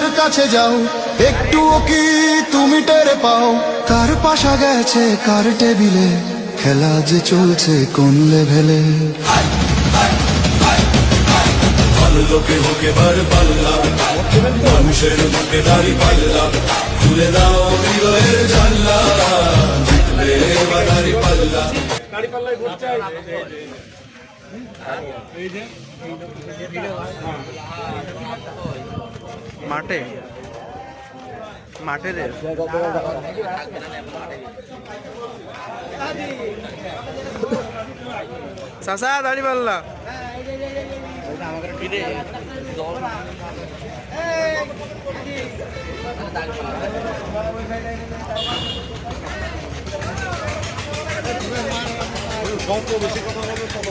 যাদের কাছে যাও একটুও কি তুমি টেরে পাও কার পাশা গেছে কার টেবিলে খেলা যে চলছে কোন লেভেলে ভালো লোকে হোকে বার পাল্লা মানুষের বুকে দাড়ি পাল্লা খুলে দাও হৃদয়ের জানলা জিতবে এবার দাড়ি পাল্লা দাড়ি পাল্লায় ভোট চাই এই যে মাঠে মাঠে রে চাচা দাড়ি পাল্লা যত বেশি কথা বলবে তত